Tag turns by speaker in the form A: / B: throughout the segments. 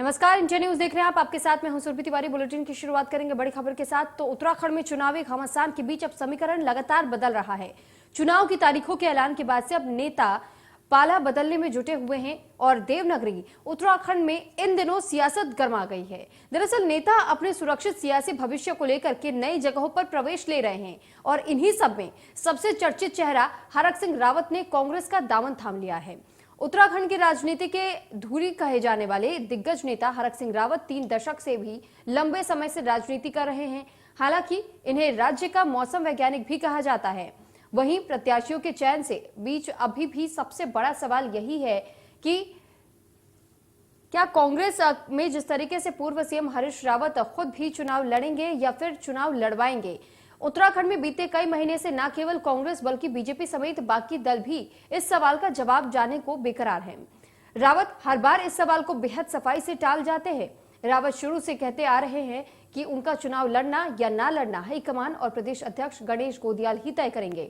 A: नमस्कार, India news देख रहे हैं आप। आपके साथ मैं हूं सुरभि तिवारी। बुलेटिन की शुरुआत करेंगे बड़ी खबर के साथ। तो उत्तराखंड में चुनावी घमासान के बीच अब समीकरण लगातार बदल रहा है। चुनाव की तारीखों के ऐलान के बाद से अब नेता पाला बदलने में जुटे हुए हैं और देवनागरी उत्तराखंड में इन दिनों सियासत गर्मा गई है। दरअसल नेता अपने सुरक्षित सियासी भविष्य को लेकर के नई जगहों पर प्रवेश ले रहे हैं और इन्हीं सब में सबसे चर्चित चेहरा हरक सिंह रावत ने कांग्रेस का दामन थाम लिया है। उत्तराखंड की राजनीति के धुरी कहे जाने वाले दिग्गज नेता हरक सिंह रावत 3 दशक से भी लंबे समय से राजनीति कर रहे हैं। हालांकि इन्हें राज्य का मौसम वैज्ञानिक भी कहा जाता है। वहीं प्रत्याशियों के चयन से बीच अभी भी सबसे बड़ा सवाल यही है कि क्या कांग्रेस में जिस तरीके से पूर्व सीएम हरीश रावत खुद भी चुनाव लड़ेंगे या फिर चुनाव लड़वाएंगे। उत्तराखंड में बीते कई महीने से न केवल कांग्रेस बल्कि बीजेपी समेत बाकी दल भी इस सवाल का जवाब जाने को बेकरार हैं। रावत हर बार इस सवाल को बेहद सफाई से टाल जाते हैं। रावत शुरू से कहते आ रहे हैं कि उनका चुनाव लड़ना या ना लड़ना हाईकमान और प्रदेश अध्यक्ष गणेश गोदियाल ही तय करेंगे।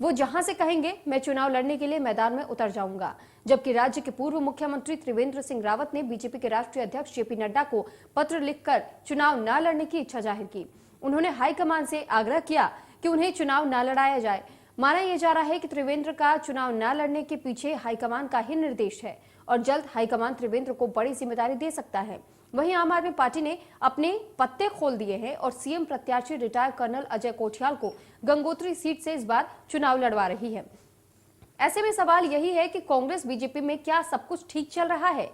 A: वो जहां से कहेंगे मैं चुनाव लड़ने के लिए मैदान में उतर जाऊंगा। जबकि राज्य के पूर्व मुख्यमंत्री त्रिवेंद्र सिंह रावत ने बीजेपी के राष्ट्रीय अध्यक्ष जेपी नड्डा को पत्र लिखकर चुनाव न लड़ने की इच्छा जाहिर की। उन्होंने हाईकमान से आग्रह किया कि उन्हें चुनाव न लड़ाया जाए। माना यह जा रहा है कि त्रिवेंद्र का चुनाव न लड़ने के पीछे हाईकमान का ही निर्देश है और जल्द हाईकमान त्रिवेंद्र को बड़ी जिम्मेदारी दे सकता है। वहीं आम आदमी पार्टी ने अपने पत्ते खोल दिए हैं और सीएम प्रत्याशी रिटायर्ड कर्नल अजय कोठियाल को गंगोत्री सीट से इस बार चुनाव लड़वा रही है। ऐसे में सवाल यही है कि कांग्रेस बीजेपी में क्या सब कुछ ठीक चल रहा है।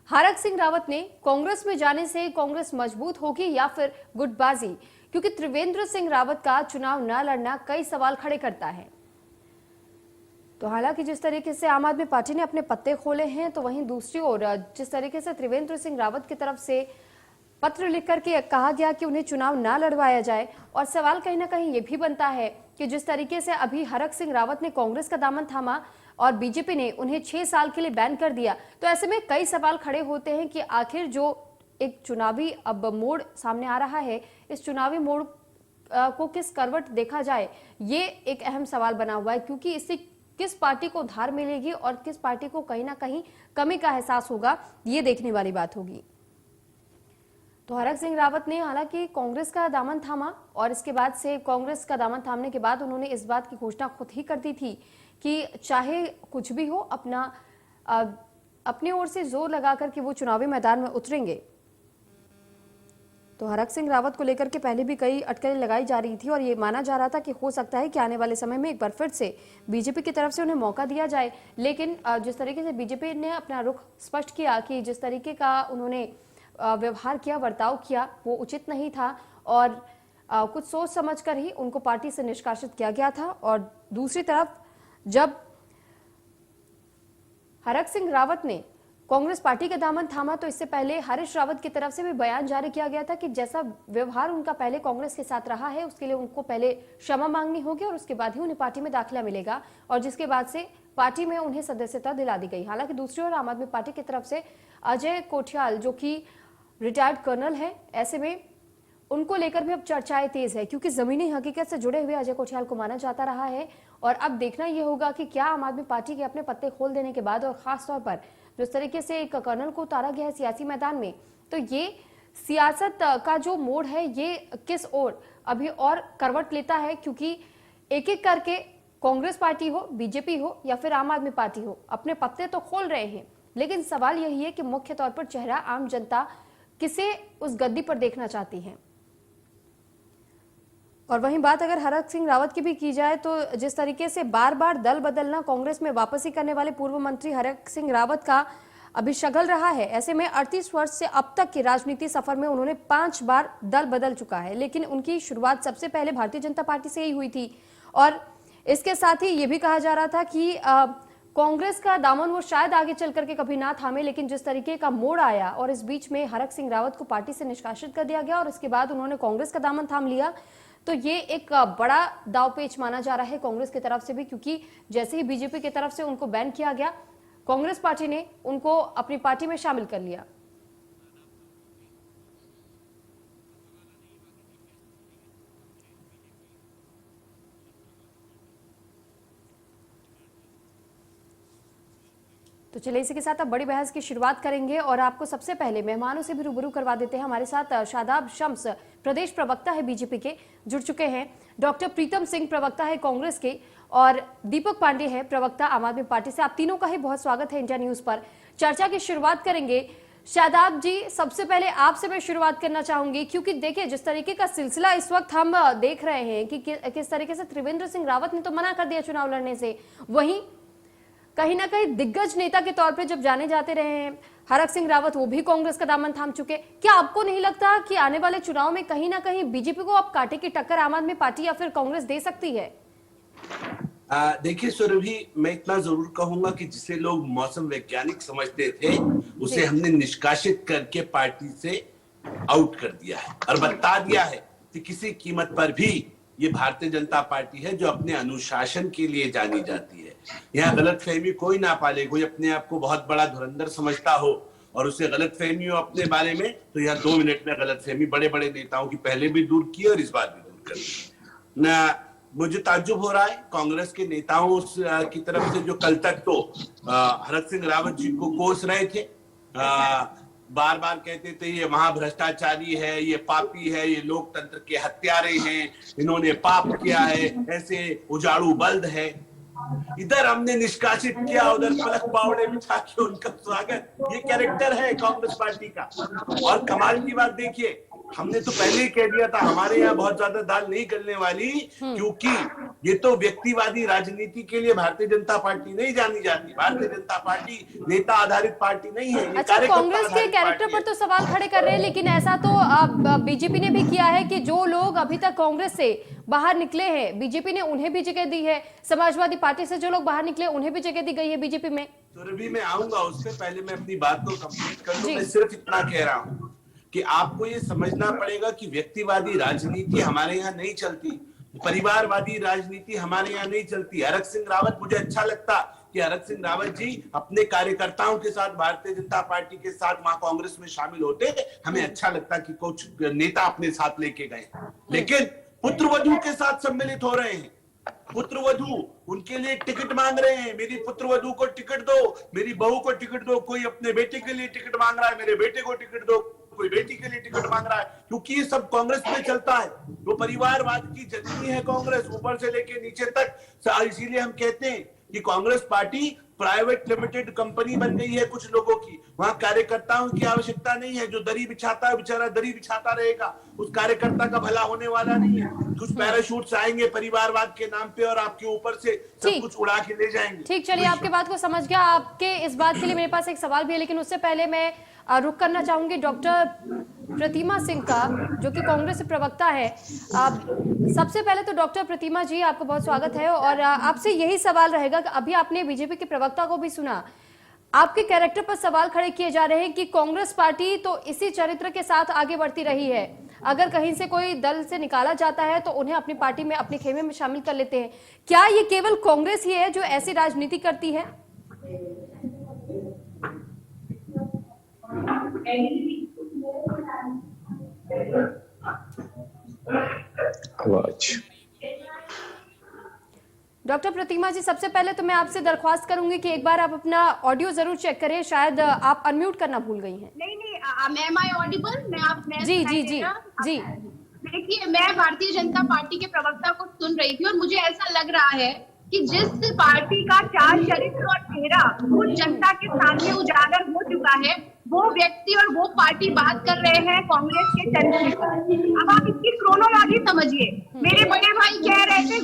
A: हरक सिंह रावत ने कांग्रेस में जाने से कांग्रेस मजबूत होगी या फिर गुटबाजी, क्योंकि त्रिवेंद्र सिंह रावत का चुनाव न लड़ना कई सवाल खड़े करता है। तो हालांकि जिस तरीके से आम आदमी पार्टी ने अपने पत्ते खोले हैं, तो वहीं दूसरी ओर जिस तरीके से त्रिवेंद्र सिंह रावत की तरफ से पत्र लिख करके कहा गया कि उन्हें चुनाव ना लड़वाया जाए, और सवाल कहीं ना कहीं ये भी बनता है कि जिस तरीके से अभी हरक सिंह रावत ने कांग्रेस का दामन थामा और बीजेपी ने उन्हें 6 साल के लिए बैन कर दिया, तो ऐसे में कई सवाल खड़े होते हैं कि आखिर जो एक चुनावी अब मोड़ सामने आ रहा है, इस चुनावी मोड़ को किस करवट देखा जाए, ये एक अहम सवाल बना हुआ है। क्योंकि इससे किस पार्टी को धार मिलेगी और किस पार्टी को कहीं ना कहीं कमी का एहसास होगा, ये देखने वाली बात होगी। तो हरक सिंह रावत ने हालांकि कांग्रेस का दामन थामा और इसके बाद से कांग्रेस का दामन थामने के बाद उन्होंने इस बात की घोषणा खुद ही कर दी थी कि चाहे कुछ भी हो अपनी ओर से जोर लगाकर के वो चुनावी मैदान में उतरेंगे। तो हरक सिंह रावत को लेकर के पहले भी कई अटकलें लगाई जा रही थी और ये माना जा रहा था कि हो सकता है कि आने वाले समय में एक बार फिर से बीजेपी की तरफ से उन्हें मौका दिया जाए। लेकिन जिस तरीके से बीजेपी ने अपना रुख स्पष्ट किया कि जिस तरीके का उन्होंने व्यवहार किया, बर्ताव किया, वो उचित नहीं था और कुछ सोच समझकर ही उनको पार्टी से निष्कासित किया गया था। और दूसरी तरफ जब हरक सिंह रावत ने कांग्रेस पार्टी का दामन थामा, तो इससे पहले हरीश रावत की तरफ से भी बयान जारी किया गया था कि जैसा व्यवहार उनका पहले कांग्रेस के साथ रहा है, उसके लिए उनको पहले क्षमा मांगनी होगी और उसके बाद ही उन्हें पार्टी में दाखिला मिलेगा, और जिसके बाद से पार्टी में उन्हें सदस्यता दिला दी गई। हालांकि दूसरी ओर आम आदमी पार्टी की तरफ से अजय कोठियाल, जो कि रिटायर्ड कर्नल है, ऐसे में उनको लेकर भी अब चर्चाएं तेज है, क्योंकि जमीनी हकीकत से जुड़े हुए अजय कोठियाल को माना जाता रहा है। और अब देखना यह होगा कि क्या आम आदमी पार्टी के अपने पत्ते खोल देने के बाद और खासतौर पर जिस तरीके से एक कर्नल को उतारा गया है सियासी मैदान में, तो ये सियासत का जो मोड़ है ये किस ओर अभी और करवट लेता है। क्योंकि एक एक करके कांग्रेस पार्टी हो, बीजेपी हो या फिर आम आदमी पार्टी हो, अपने पत्ते तो खोल रहे हैं, लेकिन सवाल यही है कि मुख्य तौर पर चेहरा आम जनता किसे उस गद्दी पर देखना चाहती है। और वहीं बात अगर हरक सिंह रावत की भी की जाए, तो जिस तरीके से बार बार दल बदलना कांग्रेस में वापसी करने वाले पूर्व मंत्री हरक सिंह रावत का अभी शगल रहा है। ऐसे में 38 वर्ष से अब तक के राजनीति सफर में उन्होंने 5 बार दल बदल चुका है, लेकिन उनकी शुरुआत सबसे पहले भारतीय जनता पार्टी से ही हुई थी। और इसके साथ ही ये भी कहा जा रहा था कि कांग्रेस का दामन वो शायद आगे चल करके कभी ना थामे, लेकिन जिस तरीके का मोड़ आया और इस बीच में हरक सिंह रावत को पार्टी से निष्कासित कर दिया गया और इसके बाद उन्होंने कांग्रेस का दामन थाम लिया, तो ये एक बड़ा दावपेच माना जा रहा है कांग्रेस की तरफ से भी। क्योंकि जैसे ही बीजेपी की तरफ से उनको बैन किया गया, कांग्रेस पार्टी ने उनको अपनी पार्टी में शामिल कर लिया। तो चलिए इसी के साथ अब बड़ी बहस की शुरुआत करेंगे और आपको सबसे पहले मेहमानों से भी रूबरू करवा देते हैं। हमारे साथ शादाब शम्स प्रदेश प्रवक्ता है बीजेपी के, जुड़ चुके हैं। डॉक्टर प्रीतम सिंह प्रवक्ता है कांग्रेस के और दीपक पांडे है प्रवक्ता आम आदमी पार्टी से। आप तीनों का ही बहुत स्वागत है इंडिया न्यूज पर। चर्चा की शुरुआत करेंगे। शादाब जी, सबसे पहले आपसे मैं शुरुआत करना चाहूंगी, क्योंकि देखिए जिस तरीके का सिलसिला इस वक्त हम देख रहे हैं कि किस तरीके से त्रिवेंद्र सिंह रावत ने तो मना कर दिया चुनाव लड़ने से, वहीं कहीं ना कहीं दिग्गज नेता के तौर पे जब जाने जाते रहे हैं हरक सिंह रावत, वो भी कांग्रेस का दामन थाम चुके। क्या आपको नहीं लगता कि आने वाले चुनाव में कहीं ना कहीं बीजेपी को अब कांटे की टक्कर आम आदमी पार्टी या फिर कांग्रेस दे सकती है?
B: देखिए सुरभि, मैं इतना जरूर कहूंगा कि जिसे लोग मौसम वैज्ञानिक समझते थे उसे हमने निष्कासित करके पार्टी से आउट कर दिया है और बता दिया है कि किसी कीमत पर भी ये भारतीय जनता पार्टी है जो अपने अनुशासन के लिए जानी जाती है। यहाँ गलतफहमी कोई ना पाले। कोई अपने आप को बहुत बड़ा धुरंधर समझता हो और उसे गलतफहमी हो अपने बारे में, तो यहाँ 2 मिनट में गलतफहमी बड़े बड़े नेताओं की पहले भी दूर की और इस बार भी दूर कर दी ना। मुझे ताज्जुब हो रहा है कांग्रेस के नेताओं की तरफ से जो कल तक तो हरक सिंह रावत जी को कोस रहे थे, बार बार कहते थे ये महाभ्रष्टाचारी है, ये पापी है, ये लोकतंत्र के हत्यारे हैं, इन्होंने पाप किया है, ऐसे उजाड़ू बल्द है। इधर हमने निष्कासित किया, उधर पलक पावड़े बिछा के उनका स्वागत। ये कैरेक्टर है कांग्रेस पार्टी का। और कमाल की बात देखिए, हमने तो पहले ही कह दिया था हमारे यहाँ बहुत ज्यादा दाल नहीं गलने वाली, क्योंकि ये तो व्यक्तिवादी राजनीति के लिए भारतीय जनता पार्टी नहीं जानी जाती। भारतीय जनता पार्टी नेता आधारित पार्टी नहीं है।
A: अच्छा, कांग्रेस के कैरेक्टर पर तो सवाल खड़े कर रहे हैं, लेकिन ऐसा तो बीजेपी ने भी किया है कि जो लोग अभी तक कांग्रेस से बाहर निकले हैं बीजेपी ने उन्हें भी जगह दी है। समाजवादी पार्टी से जो लोग बाहर निकले उन्हें भी जगह दी गई है बीजेपी में।
B: तो अभी मैं आऊंगा, उससे पहले मैं अपनी बात को कंप्लीट कर दूं। मैं सिर्फ इतना कह रहा हूँ कि आपको ये समझना पड़ेगा कि व्यक्तिवादी राजनीति हमारे यहाँ नहीं चलती, परिवारवादी राजनीति हमारे यहाँ नहीं चलती। हरक सिंह रावत, मुझे अच्छा लगता कि हरक सिंह रावत जी अपने कार्यकर्ताओं के साथ भारतीय जनता पार्टी के साथ वहां कांग्रेस में शामिल होते। हमें अच्छा लगता कि कुछ नेता अपने साथ लेके गए, लेकिन पुत्रवधू के साथ सम्मिलित हो रहे हैं। पुत्रवधू उनके लिए टिकट मांग रहे हैं, मेरी पुत्रवधू को टिकट दो, मेरी बहू को टिकट दो। कोई अपने बेटे के लिए टिकट मांग रहा है, मेरे बेटे को टिकट दो, कोई बेटी के लिए टिकट मांग रहा है, क्योंकि ये सब कांग्रेस में चलता है। वो परिवारवाद की जननी है कांग्रेस, ऊपर से लेके नीचे तक। इसीलिए हम कहते हैं कि Congress party private limited company बन गई है कुछ लोगों की। वहां कार्यकर्ताओं की आवश्यकता नहीं है। जो दरी बिछाता है बेचारा दरी बिछाता रहेगा, उस कार्यकर्ता का भला होने वाला नहीं है। कुछ पैराशूट्स आएंगे परिवारवाद के नाम पे और आपके ऊपर से सब कुछ उड़ा के ले जाएंगे।
A: ठीक, चलिए आपके बात को समझ गया। आपके इस बात के लिए मेरे पास एक सवाल भी है, लेकिन उससे पहले मैं रुख करना चाहूंगी डॉक्टर प्रतिमा सिंह का, जो कि कांग्रेस के प्रवक्ता है। सबसे पहले तो डॉक्टर प्रतिमा जी, आपका बहुत स्वागत है और आपसे यही सवाल रहेगा कि अभी आपने बीजेपी के प्रवक्ता को भी सुना, आपके कैरेक्टर पर सवाल खड़े किए जा रहे हैं कि कांग्रेस पार्टी तो इसी चरित्र के साथ आगे बढ़ती रही है। अगर कहीं से कोई दल से निकाला जाता है तो उन्हें अपनी पार्टी में, अपने खेमे में शामिल कर लेते हैं। क्या ये केवल कांग्रेस ही है जो ऐसी राजनीति करती है? डॉक्टर प्रतिमा जी, सबसे पहले तो मैं आपसे दरख्वास्त करूंगी कि एक बार आप अपना ऑडियो जरूर चेक करें, शायद आप अनम्यूट करना भूल गई हैं।
C: नहीं, am I audible? मैं
A: जी जी जी जी।
C: देखिए, मैं भारतीय जनता पार्टी के प्रवक्ता को सुन रही थी और मुझे ऐसा लग रहा है कि जिस पार्टी का चाल चरित्र और चेहरा उस जनता के सामने उजागर हो चुका है, वो व्यक्ति और वो पार्टी बात कर रहे हैं कांग्रेस के चरित्र पर। अब आप इसकी क्रोनोलॉजी समझिए। मेरे बड़े भाई कह रहे थे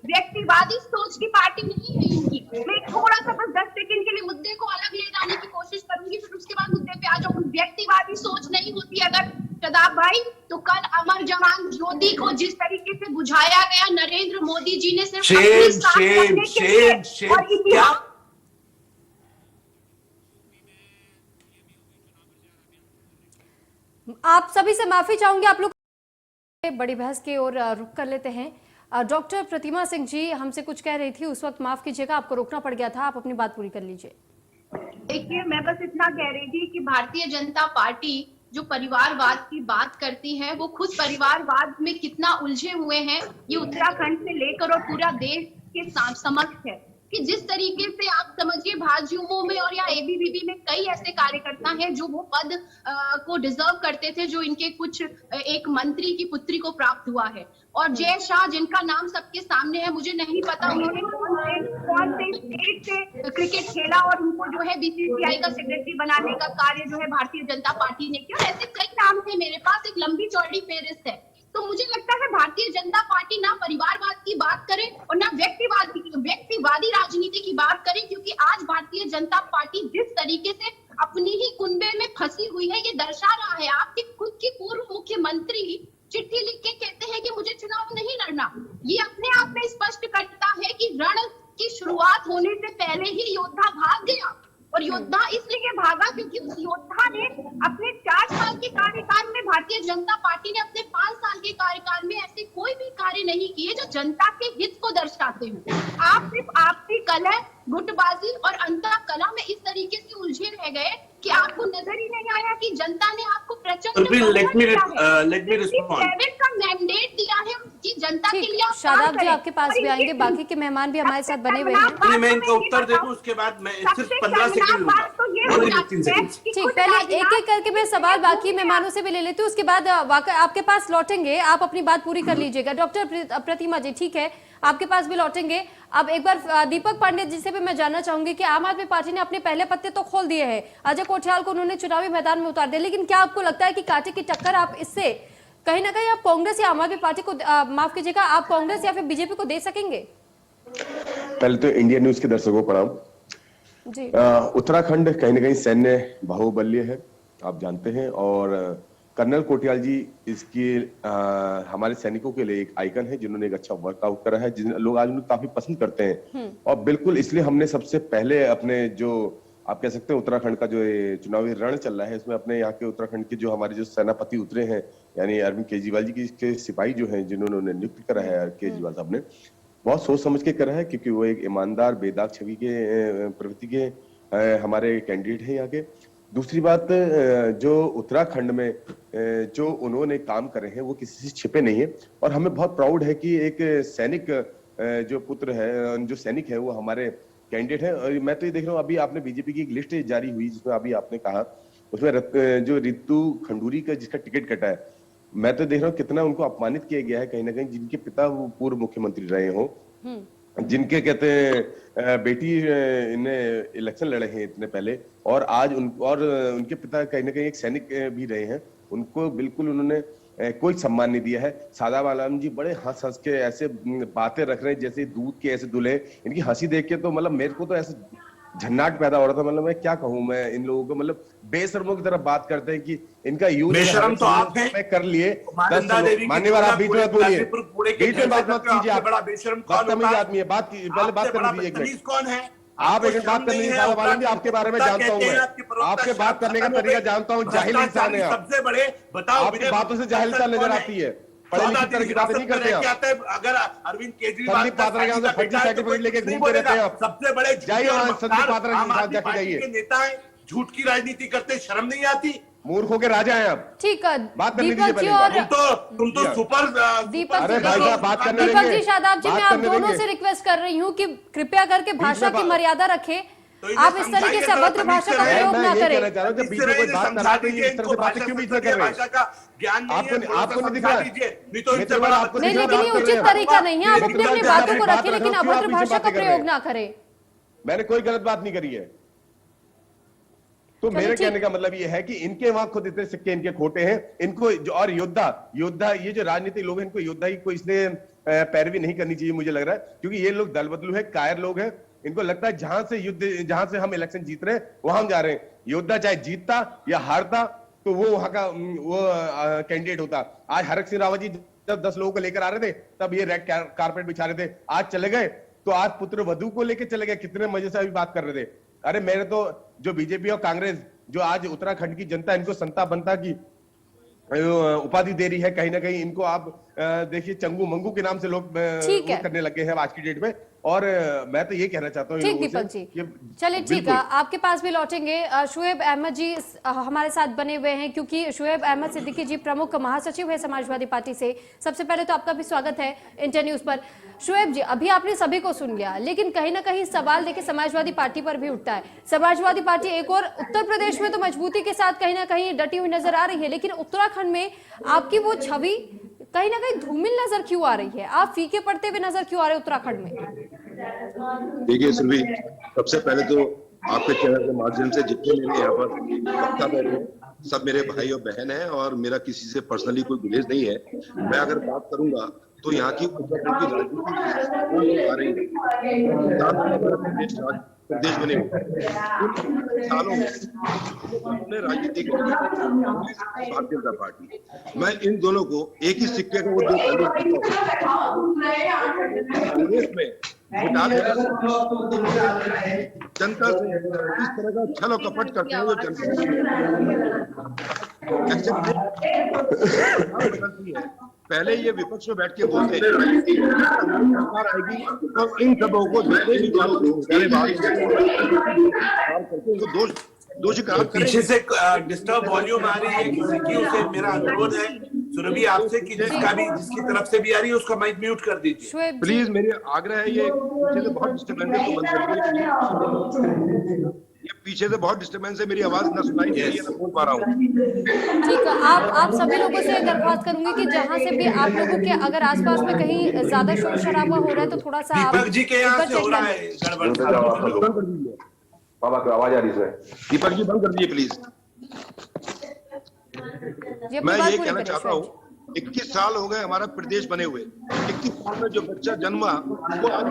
C: व्यक्तिवादी सोच की पार्टी नहीं है इनकी। मैं थोड़ा सा बस 10 सेकंड के लिए मुद्दे को अलग ले जाने की कोशिश करूंगी, फिर उसके बाद मुद्दे पे आ जाऊंगी। व्यक्तिवादी सोच नहीं होती अगर शदाब भाई, तो कल अमर जवान ज्योति को जिस तरीके से बुझाया गया नरेंद्र मोदी जी ने सिर्फ
A: आप सभी से माफी चाहूंगी। आप लोग बड़ी बहस की ओर रुक कर लेते हैं। डॉक्टर प्रतिमा सिंह जी हमसे कुछ कह रही थी, उस वक्त माफ कीजिएगा, आपको रोकना पड़ गया था। आप अपनी बात पूरी कर लीजिए।
C: देखिए, मैं बस इतना कह रही थी कि भारतीय जनता पार्टी जो परिवारवाद की बात करती है, वो खुद परिवारवाद में कितना उलझे हुए हैं, ये उत्तराखंड से लेकर और पूरा देश के समक्ष है कि जिस तरीके से आप समझिए भाजयुमो में और या एबीवीपी में कई ऐसे कार्यकर्ता हैं जो वो पद को डिजर्व करते थे, जो इनके कुछ एक मंत्री की पुत्री को प्राप्त हुआ है। और जय शाह, जिनका नाम सबके सामने है, मुझे नहीं पता उन्होंने कौन से स्टेट से क्रिकेट खेला और उनको जो है बीसीसीआई का सेक्रेटरी बनाने का कार्य जो है भारतीय जनता पार्टी ने किया। ऐसे कई नाम थे मेरे पास, एक लंबी चौड़ी फेहरिस्त है। तो मुझे लगता है भारतीय जनता पार्टी ना परिवारवाद की बात करे और ना व्यक्तिवादी राजनीति की बात करे, क्योंकि आज भारतीय जनता पार्टी जिस तरीके से अपनी ही कुंबे में फंसी हुई है, ये दर्शा रहा है। आपके खुद के पूर्व मुख्यमंत्री चिट्ठी लिख के कहते हैं कि मुझे चुनाव नहीं लड़ना। ये अपने आप में स्पष्ट करता है कि रण की शुरुआत होने से पहले ही योद्धा भाग गया। और योद्धा इसलिए भागा क्योंकि उस योद्धा ने अपने 4 साल के कार्यकाल में, भारतीय जनता पार्टी ने अपने 5 साल के कार्यकाल में ऐसे कोई भी कार्य नहीं किए जो जनता के हित को दर्शाते हो। आप सिर्फ आपसी कलह, गुटबाजी और अंतः कला में इस तरीके से उलझे रह गए कि आपको नजर ही नहीं आया कि जनता ने आपको प्रचंड
B: let me respond.
C: का मैंडेट दिया है कि जनता के लिए आप
A: शादाब
C: काम
A: जी
C: करें।
A: आपके पास
C: और
A: भी
C: ये
A: आएंगे, बाकी के मेहमान भी हमारे साथ बने हुए हैं।
B: नहीं, मैं इनका उत्तर दे दूं, उसके बाद मैं सिर्फ 15 सेकंड लूंगा, only 15 seconds।
A: ठीक, पहले एक एक करके मैं सवाल बाकी मेहमानों से भी ले लेती हूँ, उसके बाद आपके पास लौटेंगे, आप अपनी बात पूरी कर लीजिएगा। डॉक्टर प्रतिमा जी, ठीक है, आपके पास भी लौटेंगे। अब एक बार दीपक पांडे जी से भी मैं जानना चाहूंगी कि आम आदमी पार्टी ने अपने पहले पत्ते तो खोल दिए हैं, अजय कोठियाल को उन्होंने चुनावी मैदान में उतार दिया, लेकिन क्या आपको लगता है कि कांटे की टक्कर आप इससे कहीं ना कहीं आप कांग्रेस या आम आदमी पार्टी को माफ कीजिएगा, आप कांग्रेस या फिर बीजेपी को दे सकेंगे?
D: पहले तो इंडिया न्यूज के दर्शकों को प्रणाम
A: जी।
D: उत्तराखंड कहीं ना कहीं सैन्य बाहुबल्य है, आप जानते हैं, और कर्नल कोटियाल जी इसकी हमारे सैनिकों के लिए एक आइकन है, जिन्होंने एक अच्छा वर्कआउट करा है, जिन लोग आज उन्हें काफी पसंद करते हैं। और बिल्कुल इसलिए हमने सबसे पहले अपने जो आप कह सकते हैं उत्तराखंड का जो ये चुनावी रण चल रहा है, इसमें अपने यहाँ के उत्तराखंड के जो हमारे जो सेनापति उतरे हैं, यानी अरविंद केजरीवाल जी के सिपाही जो हैं, जिन्होंने नियुक्त करा है केजरीवाल साहब ने, बहुत सोच समझ के करा है, क्योंकि वो एक ईमानदार बेदाग छवि के प्रवृत्ति के हमारे कैंडिडेट हैं यहाँ के। दूसरी बात, जो उत्तराखंड में जो उन्होंने काम करे हैं वो किसी से छिपे नहीं है, और हमें बहुत प्राउड है कि एक सैनिक जो पुत्र है, जो सैनिक है, वो हमारे कैंडिडेट है। और मैं तो ये देख रहा हूँ, अभी आपने बीजेपी की एक लिस्ट जारी हुई जिसमें अभी आपने कहा, उसमें जो रितु खंडूरी का जिसका टिकट कटा है, मैं तो देख रहा हूँ कितना उनको अपमानित किया गया है कहीं ना कहीं, जिनके पिता वो पूर्व मुख्यमंत्री रहे हो, जिनके कहते हैं बेटी ने इलेक्शन लड़े हैं इतने पहले, और आज उनके पिता कहीं ना कहीं एक सैनिक भी रहे हैं, उनको बिल्कुल उन्होंने कोई सम्मान नहीं दिया है। सादाब आलम जी बड़े हंस हंस के ऐसे बातें रख रहे हैं जैसे दूध के ऐसे दुल्हे, इनकी हंसी देख के तो मतलब मेरे को तो ऐसे झन्नाट पैदा हो रहा था। मतलब मैं क्या कहूं, मैं इन लोगों को मतलब बेशर्मों की तरह बात करते हैं कि इनका यूज
B: बेशरम तो आप हैं,
D: कर लिए। मान्यवर आप बीच में बोलिए, बीच में बात मत कीजिए, आप
B: बड़ा बेशरम
D: बदतमीज आदमी है, बात पहले बात करने दीजिए।
B: कौन है
D: आप एक बात करने की सादाब आलम जी, आपके बारे में जानता हूँ मैं, आपके बात करने का तरीका जानता हूँ, जाहिल इंसान है आप,
B: सबसे बड़े बताओ,
D: आपकी बातों से जाहिलता नजर आती है, पढ़े लिखे तरह की बातें नहीं करते आप।
B: अगर अरविंद केजरीवाल
D: फर्जी सर्टिफिकेट लेके घूमते रहते हैं आप,
B: सबसे बड़े
D: जाइए वहां संदीप पात्रा के साथ जाके जाइए।
B: नेता है, झूठ की राजनीति करते, शर्म नहीं आती?
D: मूर्खों के राजा हैं आप।
A: ठीक है,
D: बात करने
A: दीपक जी
D: दीजिए
A: और
B: तुम तो सुपर
A: दीपक
D: अरे भाई साहब बात करने
A: दीपक
D: देंगे,
A: जी, शादाब जी,
D: बात
A: मैं आप
D: करने
A: दोनों
D: देंगे।
A: से रिक्वेस्ट कर रही हूँ कि कृपया करके भाषा की मर्यादा रखें,
B: तो इन्हें
A: आप इस तरीके से
B: समझाइए,
A: अभद्र
B: जरा
A: भाषा का
B: तमीज से
A: प्रयोग
D: मैं
A: ना
D: ये
A: करें।
D: कहना चाह रहा हूं, जब बीच में कोई बात कर रहा है तो ये इस तरह से बातें क्यों बीच में कर रहे हैं?
B: भाषा का ज्ञान नहीं है,
D: आपको नहीं दिख रहा है?
B: नहीं तो इनसे बड़ा
D: आपको
A: नहीं,
D: दिख रहा है,
A: लेकिन ये
D: बात कर
A: उचित
D: रहे हैं।
A: तरीका नहीं है, आप अपनी अपनी बातों को
D: बात
A: रखें,
D: कर
A: लेकिन
D: रहे हो, क्यों
A: अभद्र
D: आप
A: भाषा
D: पीछे
A: का
D: बातें कर रहे
A: प्रयोग
D: हैं?
A: ना करें।
D: मैंने कोई गलत बात नहीं करी है। तो मेरे कहने का मतलब ये है कि इनके वहां खुद इतने सिक्के इनके खोटे हैं, इनको और योद्धा ये जो राजनीतिक लोग हैं, इनको योद्धा की कोई इसलिए पैरवी नहीं करनी चाहिए मुझे लग रहा है, क्योंकि ये लोग दल बदलू है, कायर लोग हैं। इनको लगता है जहां से हम इलेक्शन जीत रहे हैं वहां हम जा रहे हैं। योद्धा चाहे जीतता या हारता तो वो वहां का वो कैंडिडेट होता। आज हरक सिंह रावत जी जब 10 लोगों को लेकर आ रहे थे तब ये रेड कारपेट बिछा रहे थे, आज चले गए तो आज पुत्र वधू को लेकर चले गए, कितने मजे से अभी बात कर रहे थे। अरे मेरे तो जो बीजेपी और कांग्रेस जो आज उत्तराखंड की जनता इनको संता बनता की उपाधि दे रही है, कहीं ना कहीं इनको आप देखिए चंगू मंगू के नाम से लोग
A: ठीक है।
D: वो करने लगे हैं आज की डेट में। और मैं तो ये कहना चाहता हूँ
A: ठीक दीपक जी, चलिए ठीक है, आपके पास भी लौटेंगे। शुएब अहमद जी हमारे साथ बने हुए हैं, क्योंकि शुएब अहमद सिद्दीकी जी प्रमुख महासचिव है समाजवादी पार्टी से। सबसे पहले तो आपका भी स्वागत है इंटर न्यूज पर। शुएब जी, अभी आपने सभी को सुन लिया, लेकिन कहीं ना कहीं सवाल देखिए समाजवादी पार्टी पर भी उठता है। समाजवादी पार्टी एक और उत्तर प्रदेश में तो मजबूती के साथ कहीं ना कहीं डटी हुई नजर आ रही है, लेकिन उत्तराखंड में आपकी वो छवि कहीं ना कहीं धूमिल नजर क्यों आ रही है? आप फीके पड़ते हुए नजर क्यों आ रहे हैं उत्तराखंड में?
E: देखिए सुरभि, सबसे पहले तो आपके चैनल के माध्यम से जितने मेरे यहाँ पर वक्ता बैठे हैं सब मेरे भाई और बहन हैं, और मेरा किसी से पर्सनली कोई गिलेज नहीं है। मैं अगर बात करूंगा तो यहाँ की उत्तराखंड की राजनीति आ रही है, प्रदेश बने सालों में उन्होंने राजनीति की भारतीय जनता पार्टी, मैं इन दोनों को एक ही सिक्के को दो कांग्रेस में घोटाले जनता से इस तरह का छल और कपट करते हैं जो जनता पहले ये विपक्ष में बैठ के बोलते हैं सरकार आएगी तो इन सबों को जितने भी दोषी करार
B: पीछे से डिस्टर्ब वॉल्यूम आ रही है किसी की, उसे मेरा अनुरोध है सुरभि आपसे कि जिसकी तरफ से भी आ रही है उसका माइक म्यूट कर दीजिए
E: प्लीज। मेरे आग्रह है, ये पीछे से बहुत डिस्टर्बेंस है तो बंद करिए। ये पीछे से बहुत डिस्टर्बेंस है, मेरी आवाज ना सुनाई दे रही है, ना बोल पा रहा हूँ।
A: ठीक है, आप सभी लोगों से दरख्वास्त करूंगी कि जहां से भी आप लोगों के अगर आसपास में कहीं ज्यादा शोर शराबा हो रहा है तो थोड़ा सा
B: दीपक जी के यहाँ से हो रहा है गड़बड़।
E: बाबा की आवाज आ रही है, दीपक जी बंद कर दीजिए प्लीज। मैं ये कहना चाहता हूँ, 21 साल हो गए हमारा प्रदेश बने हुए। 21 साल में जो बच्चा जन्मा वो आज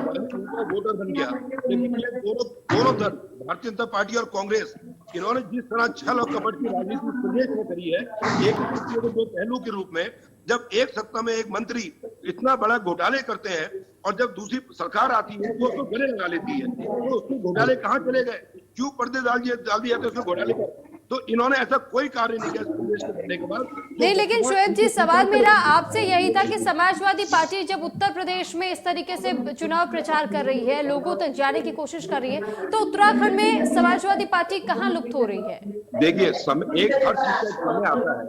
E: वोटर बन गया, लेकिन ये दोनों दल भारतीय जनता पार्टी और कांग्रेस, इन्होंने जिस तरह छल और कपट की राजनीति प्रदेश में करी है, एक दो पहलू के रूप में, जब एक सत्ता में एक मंत्री इतना बड़ा घोटाले करते हैं और जब दूसरी सरकार आती है वो उसको गले लगा लेती है, तो उसके घोटाले कहाँ चले गए, क्यों पर्दे डाल दिया तो उसमें घोटाले कर। तो इन्होंने ऐसा कोई कार्य नहीं किया प्रदेश के बनने के बाद।
A: नहीं, लेकिन शुएब जी सवाल मेरा आपसे यही था कि समाजवादी पार्टी जब उत्तर प्रदेश में इस तरीके से चुनाव प्रचार कर रही है, लोगों तक जाने की कोशिश कर रही है, तो उत्तराखंड में समाजवादी पार्टी कहाँ लुप्त हो रही है?
E: देखिए एक हर चीज का समय आता है।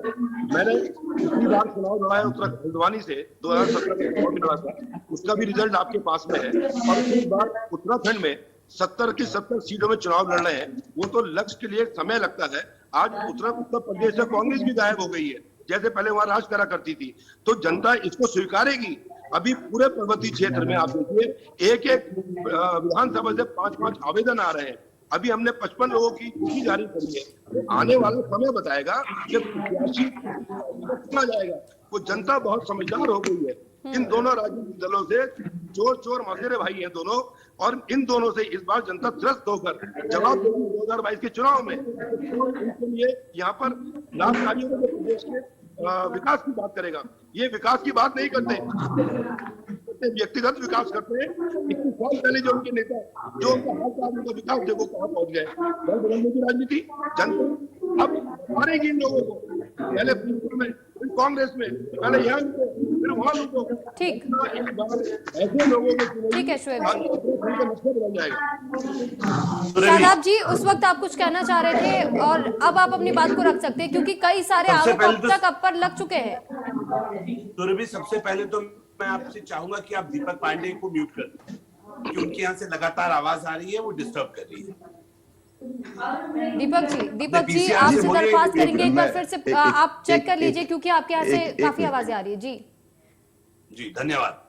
E: मैंने पिछली बार चुनाव लड़ा है उत्तराखंड हल्द्वानी से 2017 में चुनाव लड़ा था, उसका भी रिजल्ट आपके पास में है। और इस बार उत्तराखंड में 70 की 70 सीटों में चुनाव लड़ रहे हैं, वो तो लक्ष्य के लिए समय लगता है। आज उत्तर प्रदेश से कांग्रेस भी गायब हो गई है, जैसे पहले वहां राज करा करती थी, तो जनता इसको स्वीकारेगी। अभी पूरे पर्वतीय क्षेत्र में आप देखिए एक विधानसभा से 5-5 आवेदन आ रहे हैं। अभी हमने 55 लोगों की सूची जारी करी है, तो आने वाला समय बताएगा कि प्रत्याशी कितना जाएगा। वो जनता बहुत समझदार हो गई है। इन दोनों राजनीतिक दलों से चोर मौसेरे भाई हैं दोनों, और इन दोनों से इस बार जनता त्रस्त होकर जवाब देगी 2022 के चुनाव में। तो इनके लिए यहाँ पर लाभकारियों को प्रदेश के विकास की बात करेगा, ये विकास की बात नहीं करते, व्यक्तिगत विकास करते हैं। 21 साल पहले जो उनके नेता जो उनका हाल था, उनका विकास देखो कहाँ पहुंच गए। दल बदलने की राजनीति जनता अब मारेगी इन लोगों को, पहले में कांग्रेस में, पहले यहाँ फिर वहां लोगों को।
A: ठीक,
E: ऐसे लोगों को
A: ठीक है शुएब
E: जी।
A: शादाब जी, उस वक्त आप कुछ कहना चाह रहे थे और अब आप अपनी बात को रख सकते हैं, क्योंकि कई सारे आरोप अब तक आप पर लग चुके हैं।
B: सुरभि, सबसे पहले तो मैं आपसे चाहूंगा कि आप दीपक पांडे को म्यूट कर दें, क्योंकि उनके यहाँ से लगातार आवाज आ रही है, वो डिस्टर्ब कर रही है।
A: दीपक जी आपसे दरख्वास्त करेंगे एक बार फिर से आप चेक कर लीजिए, क्योंकि आपके यहाँ से काफी आवाजें आ रही है। जी
B: धन्यवाद।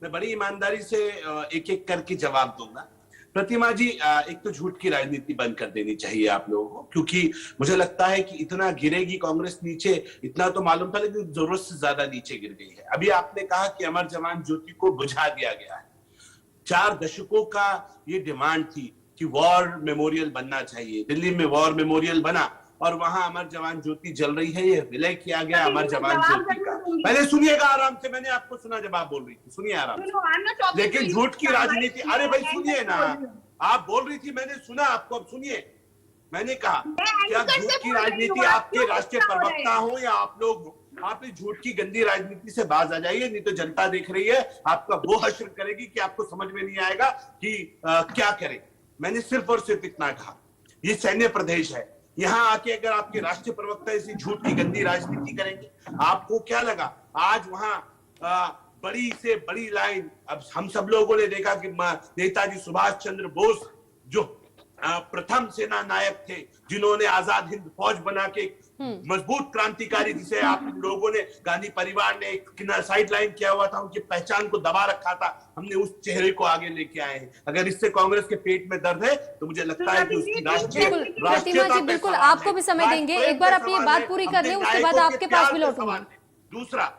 B: मैं बड़ी ईमानदारी से एक एक करके जवाब दूंगा। प्रतिमा जी, एक तो झूठ की राजनीति बंद कर देनी चाहिए आप लोगों को, क्योंकि मुझे लगता है कि इतना गिरेगी कांग्रेस नीचे, इतना तो मालूम था, लेकिन जरूरत से ज्यादा नीचे गिर गई है। अभी आपने कहा कि अमर जवान ज्योति को बुझा दिया गया है। 4 दशकों का ये डिमांड थी कि वॉर मेमोरियल बनना चाहिए। दिल्ली में वॉर मेमोरियल बना और वहां अमर जवान ज्योति जल रही है, ये विलय किया गया अमर जवान ज्योति का। पहले सुनिएगा आराम से, मैंने आपको सुना जब आप बोल रही थी, सुनिए आराम से। लेकिन झूठ की राजनीति, अरे भाई सुनिए ना, आप बोल रही थी, मैंने सुना आपको, अब सुनिए। मैंने कहा क्या झूठ की राजनीति आपके राष्ट्रीय प्रवक्ता हो या आप लोग आप इस झूठ की गंदी राजनीति से बाज आ जाइए, नहीं तो जनता देख रही है, आपका वो हश्र करेगी कि आपको समझ में नहीं आएगा कि क्या करें। मैंने सिर्फ और सिर्फ इतना कहा, ये सैन्य प्रदेश है, यहाँ आके अगर आपके राष्ट्रीय प्रवक्ता इसी झूठ की गंदी राजनीति करेंगे, आपको क्या लगा आज वहां बड़ी से बड़ी लाइन। अब हम सब लोगों ने देखा कि नेताजी सुभाष चंद्र बोस जो प्रथम सेना नायक थे, जिन्होंने आजाद हिंद फौज बना के मजबूत क्रांतिकारी, जिसे आप लोगों ने, गांधी परिवार ने एक साइड लाइन किया हुआ था, उनकी पहचान को दबा रखा था, हमने उस चेहरे को आगे लेके आए हैं। अगर इससे कांग्रेस के पेट में दर्द है तो मुझे लगता है कि उसकी
A: प्रतिमा जी बिल्कुल आपको भी समय देंगे, एक बार अपनी बात पूरी कर ले, उसके बाद आपके पास भी लौटूंगा।
B: दूसरा,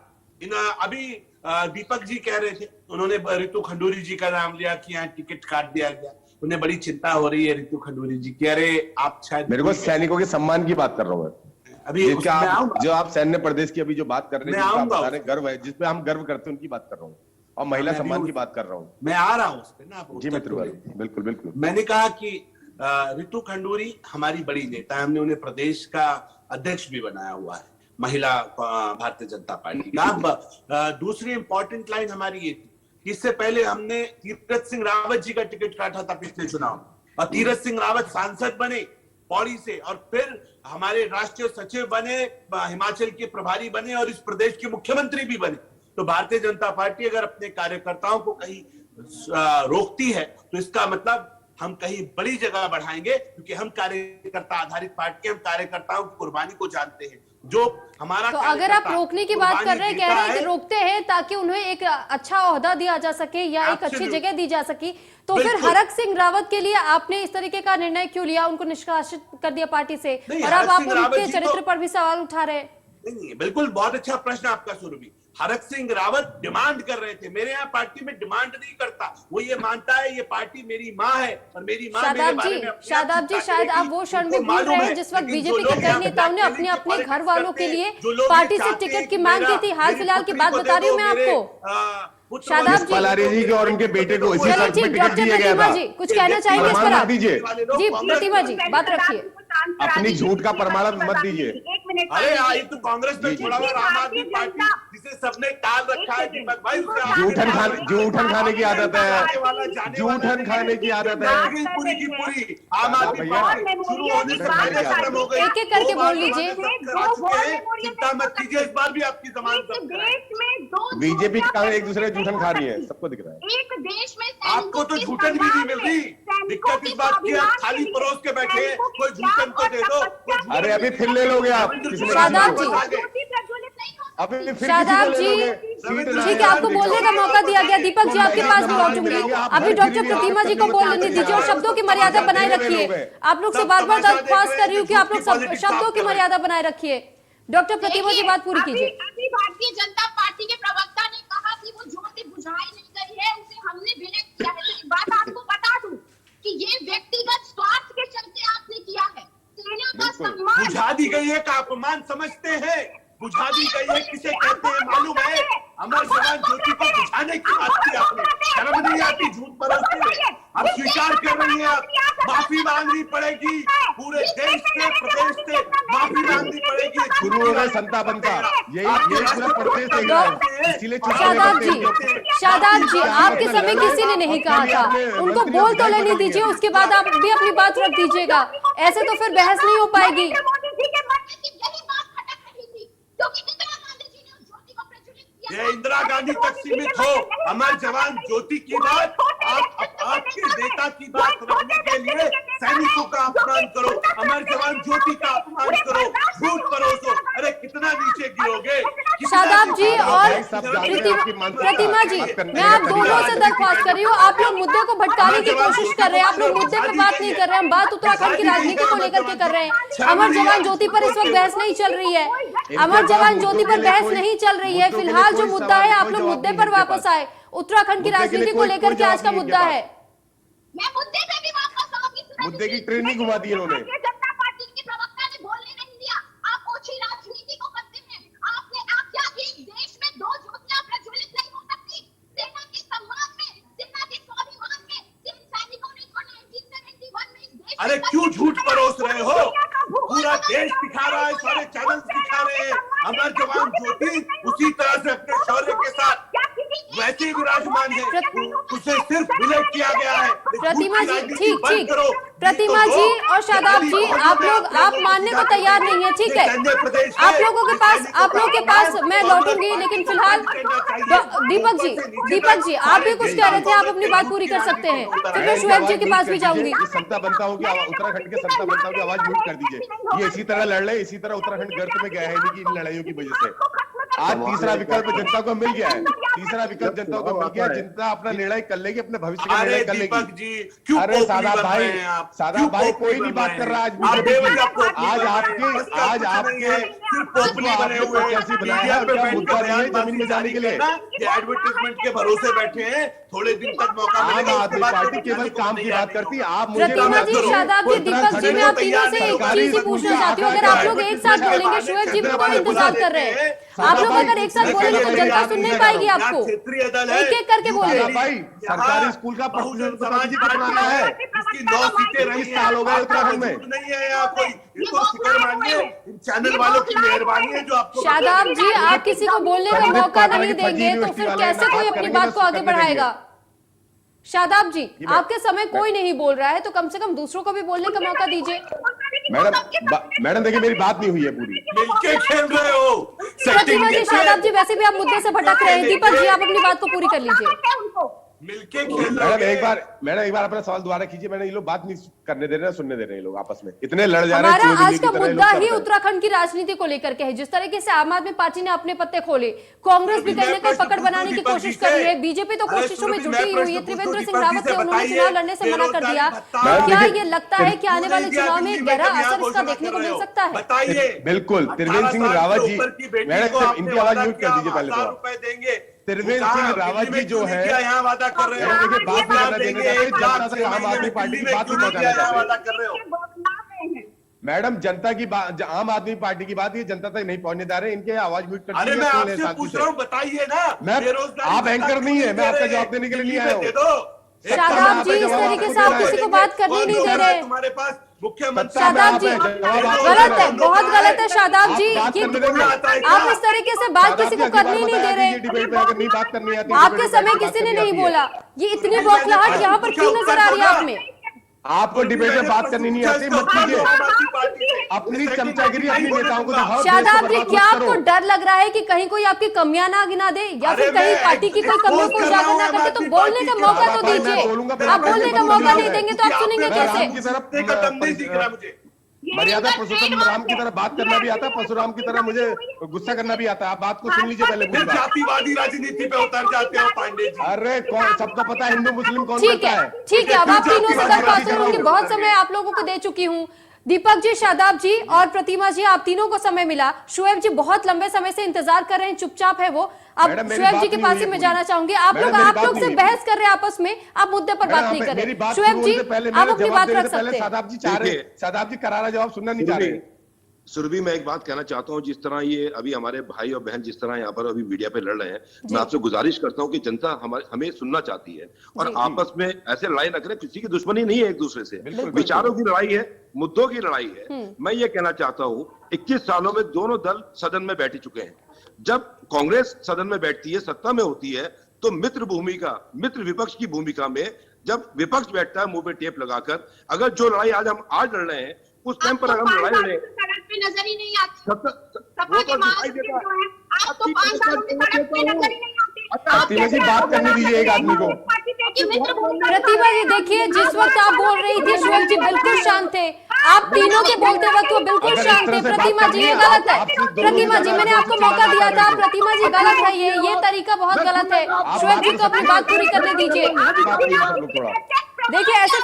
B: अभी दीपक जी कह रहे थे, उन्होंने रितु खंडूरी जी का नाम लिया कि यहाँ टिकट काट दिया गया, उन्हें बड़ी चिंता हो रही है रितु खंडूरी जी की। अरे आप शायद,
D: मेरे को सैनिकों के सम्मान की बात कर रहा हूँ
B: अभी
D: जो आप सैन्य प्रदेश की अभी जो बात कर रहे हैं, गर्व है, जिसपे हम गर्व करते हैं, उनकी बात कर रहा हूँ, और महिला सम्मान की बात कर रहा हूँ।
B: मैं आ रहा हूँ उस पे ना।
D: जी मित्र, बिल्कुल बिल्कुल।
B: मैंने कहा कि रितु खंडूरी हमारी बड़ी नेता है, हमने उन्हें प्रदेश का अध्यक्ष भी बनाया हुआ है, महिला भारतीय जनता पार्टी का। अब दूसरी इंपॉर्टेंट लाइन हमारी ये थी, इससे पहले हमने तीरथ सिंह रावत जी का टिकट काटा था पिछले चुनाव में, और तीरथ सिंह रावत सांसद बने पौड़ी से, और फिर हमारे राष्ट्रीय सचिव बने, हिमाचल के प्रभारी बने, और इस प्रदेश के मुख्यमंत्री भी बने। तो भारतीय जनता पार्टी अगर अपने कार्यकर्ताओं को कहीं रोकती है तो इसका मतलब हम कहीं बड़ी जगह बढ़ाएंगे, क्योंकि हम कार्यकर्ता आधारित पार्टी, हम कार्यकर्ताओं की कुर्बानी को जानते हैं। जो हमारा,
A: तो अगर आप रोकने की बात कर रहे हैं, कह रहे हैं कि रोकते हैं ताकि उन्हें एक अच्छा ओहदा दिया जा सके या एक अच्छी जगह दी जा सके, तो फिर हरक सिंह रावत के लिए आपने इस तरीके का निर्णय क्यों लिया, उनको निष्कासित कर दिया पार्टी से, और अब आप उनके चरित्र पर भी सवाल उठा रहे हैं?
B: नहीं, बिल्कुल बहुत अच्छा प्रश्न आपका सुरभि। हरक सिंह रावत डिमांड कर रहे थे, मेरे यहाँ पार्टी में डिमांड नहीं करता, वो ये मानता है ये पार्टी मेरी माँ है, और मेरी माँ मेरे बारे में
A: शादाब जी शायद आप वो क्षण में भूल रहे हैं जिस वक्त बीजेपी के कई नेताओं ने अपने अपने घर वालों के लिए पार्टी से टिकट की मांग की थी। हाल फिलहाल की बात बता रही हूँ मैं आपको, शादाब
D: जी के और उनके बेटे को इसी साल में टिकट दिया गया था।
A: जी कुछ कहना चाहेंगे इस पर आप?
D: दीजिए
A: जी प्रतिमा जी बात रखिए,
D: अपनी झूठ का प्रमाण मत दीजिए।
B: अरे आई तो कांग्रेस में छोड़ा हुआ आम आदमी पार्टी, जिसे सबने टाल रखा है दीपक भाई,
D: जूठन खाने की आदत है, जूठन खाने की आदत है
B: पूरी की पूरी आम आदमी पार्टी शुरू होने से पहले खत्म हो गई।
A: एक एक करके बोल लीजिए।
B: चिंता मत कीजिए, इस बार भी आपकी जमानत।
D: बीजेपी एक दूसरे जूठन खा रही है, सबको दिख रहा है।
C: एक देश में
B: आपको तो झूठन भी नहीं मिल रही, दिक्कत इस बात की आप खाली परोस के बैठे, कोई झूठन को दे दो।
D: अरे अभी फिर ले लोगे आप
A: शादाब जी,
D: अभी फिर
A: शादाब जी ठीक है, आपको बोलने का मौका दिया गया। दीपक जी आपके पास भी लौटूंगी, अभी डॉक्टर प्रतिमा जी को बोलने दीजिए, और शब्दों की मर्यादा बनाए रखिए। आप लोग से बार बार दरख्वास्त कर रही हूँ कि आप लोग शब्दों की मर्यादा बनाए रखिए। डॉक्टर प्रतिमा जी बात पूरी कीजिए।
C: अभी भारतीय जनता पार्टी के प्रवक्ता ने कहा कि वो ज्योति बुझाई नहीं गई है, उसे हमने विनय किया है। तो एक बात आपको बता दूं कि ये व्यक्तिगत स्वार्थ के चलते आपने किया है। सेना का सम्मान
B: बुझा दी गई है का अपमान समझते हैं, बुझा दी गई है किसे कहते हैं मालूम है? अमर जवान ज्योति को बुझाने की बात की आपने, शर्म नहीं आती झूठ परोसते हुए? अब स्वीकार कर रही है, आप माफी मांगनी पड़ेगी, पूरे देश से प्रदेश से माफी मांगनी पड़ेगी।
D: शुरू हो गए संतापन का, यही पूरा प्रदेश देख रहा है, इसीलिए
A: शादाब जी आपके समय किसी ने नहीं कहा था, उनको बोल तो लेने दीजिए, उसके बाद आप भी अपनी बात रख दीजिएगा, ऐसे तो फिर बहस नहीं हो पाएगी।
B: ये इंदिरा गांधी तक सीमित हो, अमर जवान ज्योति की बात आपके नेता की बात रखने के लिए सैनिकों का अपमान करो, अमर जवान ज्योति का अपमान करो, झूठ परोसो। अरे कितना नीचे गिरोगे?
A: शादाब जी और प्रतिमा जी, मैं आप दोनों से दरख्वास्त कर रही हूँ, आप लोग मुद्दे को भटकाने की कोशिश कर रहे हैं, आप लोग मुद्दे पे बात नहीं कर रहे हैं, हम बात उत्तराखंड की राजनीति को लेकर के कर रहे हैं। अमर जवान ज्योति पर इस वक्त बहस नहीं चल रही है, अमर जवान ज्योति पर बहस नहीं चल रही है। फिलहाल जो मुद्दा है, आप लोग मुद्दे पर वापस आए, उत्तराखंड की राजनीति को लेकर के आज का मुद्दा है।
C: मैं मुद्दे पे भी वापस आऊंगी।
D: मुद्दे की ट्रेन नहीं घुमा दी इन्होंने।
C: भारतीय जनता पार्टी के प्रवक्ता ने बोलने नहीं दिया। आप ओछी राजनीति को करते हैं। आप क्या एक देश में दो ज्योतियां प्रज्वलित नहीं हो सकती? सेना के सम्मान में, सेना के स्वाभिमान में, जिन सैनिकों ने 1971 में इस देश,
B: अरे क्यों झूठ परोस रहे हो? पूरा देश दिखा रहा है, सारे चैनल दिखा रहे हैं हमारे जवान जो थी उसी तरह से अपने शौर्य के साथ वैसे ही विराजमान है। उसे सिर्फ बुलेट किया गया है।
A: प्रतिमा जी, ठीक ठीक, प्रतिमा जी और शादाब जी, आप मानने को तैयार नहीं है, ठीक है। आप लोगों के पास मैं लौटूंगी, लेकिन फिलहाल दीपक जी आप भी कुछ कह रहे थे, आप अपनी बात पूरी कर सकते हैं, फिर मैं शुएब जी के पास भी जाऊंगी।
D: संता बनता हो कि उत्तराखंड के संता बनता हो की आवाज म्यूट कर दीजिए। ये इसी तरह लड़ रहे, इसी तरह उत्तराखंड गर्त में गया है इनकी इन लड़ाइयों की वजह से। आज तीसरा विकल्प जनता को मिल गया है, तीसरा विकल्प जनता को मिल गया। जनता अपना निर्णय कर लेगी, अपने भविष्य का निर्णय कर लेगी। अरे सादाब भाई कोई नहीं बात कर रहा आज आपके कैसी बनाया है, क्या मुद्दा नहीं है जमीन में जाने के लिए।
B: एडवर्टाइजमेंट के भरोसे बैठे हैं, थोड़े दिन तक मौका
D: आम आदमी पार्टी केवल काम की बात करती है। आप मुझे
A: प्रतिमा जी, शादाब जी, दीपक जी, मैं आप तीनों से एक चीज ही पूछना चाहती हूँ, अगर आप लोग एक साथ बोलेंगे, शुएब जी भी तो इंतजार कर रहे हैं, आप लोग अगर एक साथ बोलेंगे तो जनता सुन नहीं पाएगी आपको। एक एक करके बोलिए।
D: भाई सरकारी स्कूल का
B: बहुजन समाज बनाना है, इसकी 9 सीटें रही
D: 20 साल हो गए उत्तराखंड में।
B: नहीं है यहाँ कोई, इसको फिक्र मानिए, इन चैनल वालों की मेहरबानी है जो आपको।
A: शादाब जी, आप किसी को बोलने का मौका नहीं देंगे तो फिर कैसे कोई अपनी बात को आगे बढ़ाएगा। शादाब जी, आपके समय कोई नहीं बोल रहा है तो कम से कम दूसरों को भी बोलने का मौका दीजिए।
D: मैडम देखिए मेरी बात नहीं हुई है पूरी।
B: मिलके खेल रहे हो।
A: प्रतिमा जी, शादाब जी, वैसे भी आप मुद्दे से भटक रहे हैं। दीपक जी, आप अपनी बात को पूरी कर लीजिए।
B: मिलके खेल
D: मैडम एक बार अपना सवाल दोबारा कीजिए। मैंने ये लोग बात नहीं करने दे रहे हैं, सुनने दे रहे हैं लोग आपस में, इतने लड़ जा रहे हैं।
A: हमारा आज का मुद्दा ही उत्तराखंड की राजनीति को लेकर के है। जिस तरीके से आम आदमी पार्टी ने अपने पत्ते खोले, कांग्रेस भी कहीं ना कहीं पकड़ बनाने की कोशिश कर रही है, बीजेपी तो कोशिशों में जुटी हुई है। त्रिवेंद्र सिंह रावत ने उन्होंने चुनाव लड़ने से मना कर दिया। क्या ये लगता है कि आने वाले चुनाव में गहरा असर इसका देखने को मिल सकता है?
B: बताइए।
D: बिल्कुल, त्रिवेंद्र सिंह रावत जी, मैडम इनकी आवाज म्यूट कर दीजिए पहले तो।
B: रुपए देंगे।
D: त्रिवेंद्र सिंह रावत जी जो है,
B: यहाँ वादा कर रहे हो,
D: देखिए बात नहीं करना देने देते, जनता तक आम आदमी पार्टी की बात नहीं पहुंचाना चाहते। मैडम जनता की बात, आम आदमी पार्टी की बात ये जनता तक नहीं पहुंचने जा रहे, इनके आवाज म्यूट कर
B: अरे मैं आपसे पूछ रहा हूँ, बताइए ना।
D: आप एंकर नहीं है, मैं आपका जवाब देने के लिए नहीं आया हूँ।
A: शादाब जी, इस तरीके से आप किसी को बात करनी नहीं दे रहे।
B: तुम्हारे पास मुख्यमंत्री
A: शादाब जी, गलत है, बहुत गलत है शादाब जी। आप इस तरीके से बात किसी को करनी नहीं दे रहे। आपके समय किसी ने नहीं बोला। ये इतनी बौखलाहट यहाँ पर क्यों नजर आ रही है आप में?
D: आपको डिबेट में बात करनी नहीं आती, मत कीजिए। अपनी चमचागिरी अपनी नेताओं को दिखाओ।
A: शादाब जी, क्या आपको डर लग रहा है कि कहीं कोई आपकी कमियां ना गिना दे, या फिर कहीं पार्टी की कोई कमियों को उजागर ना करके? तो बोलने का मौका तो दीजिए। आप बोलने का मौका नहीं देंगे तो आप सुनेंगे कैसे?
D: मर्यादा पुरुषोत्तम राम की तरह बात करना भी आता है, परशुराम की तरह मुझे गुस्सा करना भी आता है। आप बात को सुन लीजिए पहले।
B: जातिवादी राजनीति पे उतर जाते हो पांडे जी।
D: अरे कौन, सबको पता है हिंदू मुस्लिम कौन
A: ठीक है, ठीक है। अब आप तीनों से दरख्वास्त करूंगी, बहुत समय आप लोगों को दे चुकी हूँ। दीपक जी, शादाब जी और प्रतिमा जी, आप तीनों को समय मिला। शुएब जी बहुत लंबे समय से इंतजार कर रहे हैं, चुपचाप है वो। अब शुएब जी के पास ही मैं जाना चाहूंगी। आप लोग से बहस कर रहे हैं आपस में, आप मुद्दे पर बात नहीं कर रहे। शुएब जी, आप अपनी बात रख सकते हैं।
D: शादाब जी करारा जवाब सुनना नहीं चाह रहे।
E: सुरभि, मैं एक बात कहना चाहता हूं, जिस तरह ये अभी हमारे भाई और बहन जिस तरह यहाँ पर अभी मीडिया पे लड़ रहे हैं, मैं आपसे गुजारिश करता हूं कि जनता हमें सुनना चाहती है और आपस में ऐसे लड़ाई न करें। किसी की दुश्मनी नहीं है एक दूसरे से, विचारों की लड़ाई है, मुद्दों की लड़ाई है। मैं ये कहना चाहता हूं, 21 सालों में दोनों दल सदन में बैठ चुके हैं। जब कांग्रेस सदन में बैठती है, सत्ता में होती है, तो मित्र विपक्ष की भूमिका में जब विपक्ष बैठता है मुंह पे टेप लगाकर, अगर जो लड़ाई हम आज लड़ रहे हैं उस टाइम पर अगर हम लड़ाई लड़े,
C: सड़क पे नजर ही नहीं आती।
D: प्रतिमा जी बात करने दीजिए एक आदमी को।
A: प्रतिमा जी देखिए, जिस वक्त आप बोल रही थी शुएब जी बिल्कुल शांत थे, आप तीनों के बोलते वक्त वो बिल्कुल शांत थे। प्रतिमा जी ये गलत है। प्रतिमा जी, मैंने आपको मौका दिया था। प्रतिमा जी गलत है, ये तरीका बहुत गलत है। शुएब जी को अपनी बात पूरी करने दीजिए। देखिए ऐसे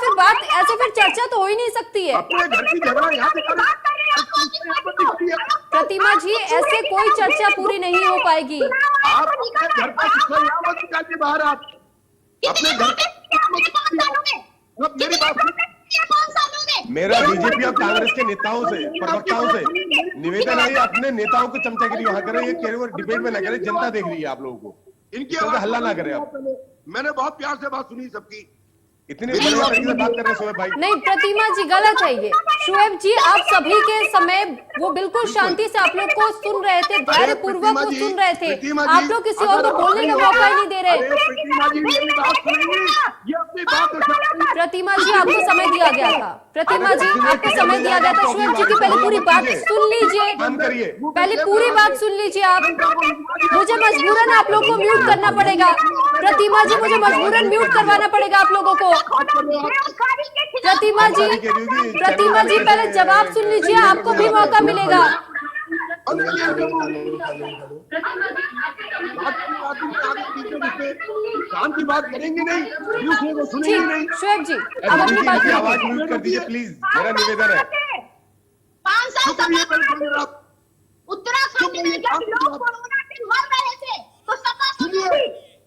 A: फिर चर्चा तो हो ही नहीं सकती है। प्रतिमा जी, ऐसे कोई चर्चा पूरी नहीं हो पाएगी।
D: मेरा बीजेपी और कांग्रेस के नेताओं से, प्रवक्ताओं से निवेदन है, अपने नेताओं को चमचागिरी वहां करें, ये केवल डिबेट में ना करें। जनता देख रही है आप लोगों को,
E: इनकी
D: हल्ला ना करें आप।
E: मैंने बहुत प्यार से बात सुनी सबकी।
D: इतने बढ़िया तरीके से बात कर रहे हैं शोएब भाई।
A: नहीं प्रतिमा जी, गलत है ये। शोएब जी, आप सभी के समय वो बिल्कुल शांति से आप लोग को सुन रहे थे, धैर्य पूर्वक वो सुन रहे थे। आप लोग किसी और को बोलने का मौका ही नहीं दे रहे। प्रतिमा जी, आपको समय दिया गया था। प्रतिमा जी, आपको समय दिया गया था। शोएब जी की पहले पूरी बात सुन लीजिए,
D: बंद करिए।
A: पहले पूरी बात सुन लीजिए आप। मुझे मजबूरन आप लोग को म्यूट करना पड़ेगा। प्रतिमा जी, मुझे मजबूरन म्यूट करवाना पड़ेगा आप लोगों को। प्रतिमा जी पहले जवाब सुन लीजिए, आपको भी मौका मिलेगा।
E: काम की बात करेंगे नहीं, दूसरे को सुनेंगे नहीं।
A: शोएब जी, अब अपनी बात
D: आवाज म्यूट कर दीजिए प्लीज, मेरा निवेदन है।
C: 5 साल उत्तराखंड में जब लोग कोरोना से मर रहे थे तो सपा